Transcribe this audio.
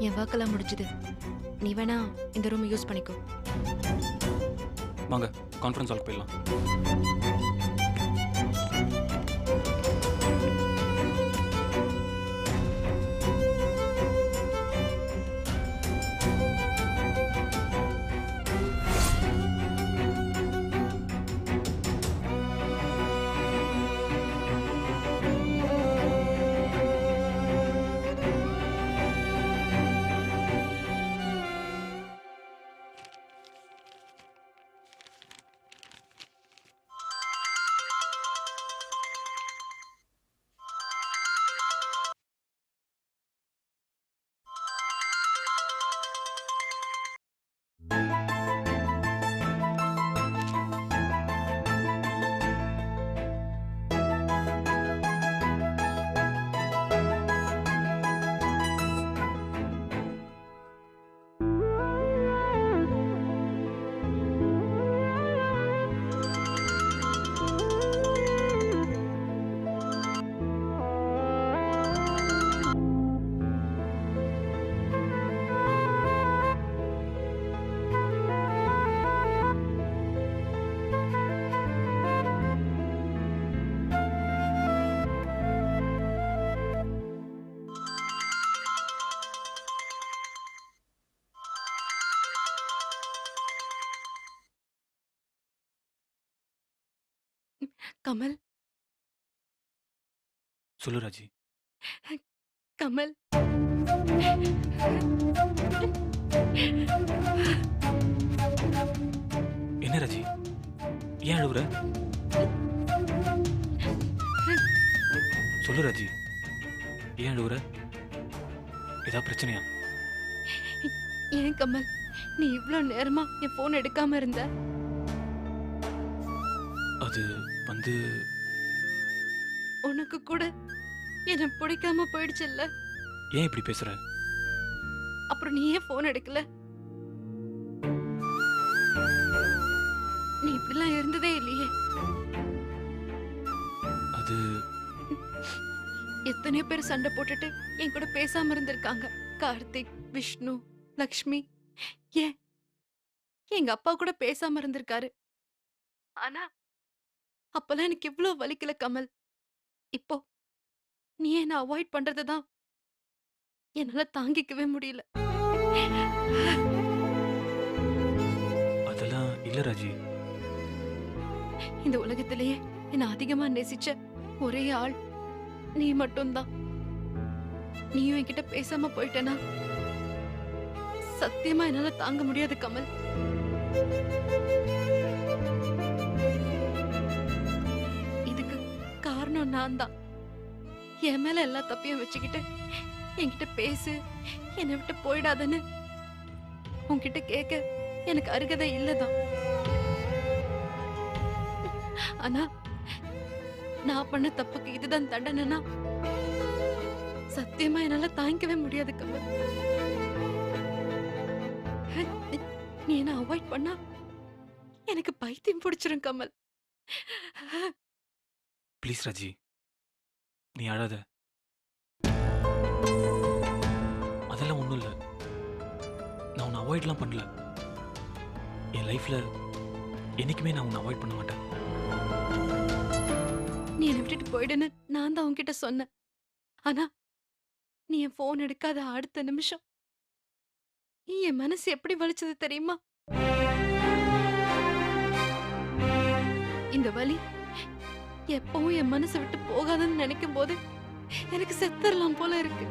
என் ஒர்க்கெல்லாம் முடிஞ்சுது. நீ வேணா இந்த ரூம் யூஸ் பண்ணிக்கோ. வாங்க கான்ஃபரன்ஸ் ஹாலுக்கு போயிடலாம். கமல், சொல்லு ராஜி. கமல். என்ன ராஜி, ஏன் அழுவுற? சொல்லு ராஜி, ஏன் அழுவுற? ஏதாவது பிரச்சனையா? ஏன் கமல், நீ இவ்ளோ நேரமா என் போன் எடுக்காம இருந்த? அது வந்து உனக்கு கூட என்ன பிடிக்காம போயிடுச்சுல்ல. ஏன் இப்படி பேசுற? அப்புறம் நீ ஏன் போன் எடுக்கல? நீ இப்படிலாம் இருந்ததே இல்லையே. அது எத்தனையோ பேர் சண்டை போட்டுட்டு என் கூட பேசாம இருந்திருக்காங்க. கார்த்திக், விஷ்ணு, லக்ஷ்மி, ஏன் எங்க அப்பா கூட பேசாம இருந்திருக்காரு. ஆனா அப்பெல்லாம் எனக்கு இவ்ளோ வலிக்கல கமல். இப்போ நீ என்ன அவாய்ட் பண்றதுதான் என்னால தாங்கிக்கவே முடியல. அதெல்லாம் இல்ல ராஜி. இந்த உலகத்திலேயே என்ன அதிகமா நேசிச்ச ஒரே ஆள் நீ மட்டும்தான். நீயும் என்கிட்ட பேசாம போயிட்டனா சத்தியமா என்னால தாங்க முடியாது கமல். இதுக்கு காரணம் நான் தான். என் மேல எல்லா தப்பையும் வச்சுக்கிட்டு என்கிட்ட பேசு, என்னை விட்டு போயிடாதன்னு உன்கிட்ட கேட்க எனக்கு அருகதை இல்லதான். ஆனா நான் பண்ண தப்புக்கு இதுதான் தண்டனைனா சத்தியமா என்னால தாங்கிக்கவே முடியாது கமல். நீ என்ன அவாய்ட் பண்ணா எனக்கு பைத்தியம் பிடிச்சிரும் கமல். ப்ளீஸ் ராஜி, நீ அழாத. அதெல்லாம் ஒன்றும் இல்லை. நான் உன்னை அவாய்ட்லாம் பண்ணல. என் லைஃப்ல என்னைக்குமே நான் உன்னை அவாய்ட் பண்ண மாட்டேன். நீ என்னை விட்டுட்டு போயிடுன்னு நான் தான் உன்கிட்ட சொன்னேன். ஆனா நீ என் ஃபோன் எடுக்காத அடுத்த நிமிஷம் என் மனசு எப்படி வலிச்சது தெரியுமா? இந்த வலி எப்பவும் என் மனசை விட்டு போகாதுன்னு நினைக்கும் போது எனக்கு செத்துறலாம் போல இருக்கு.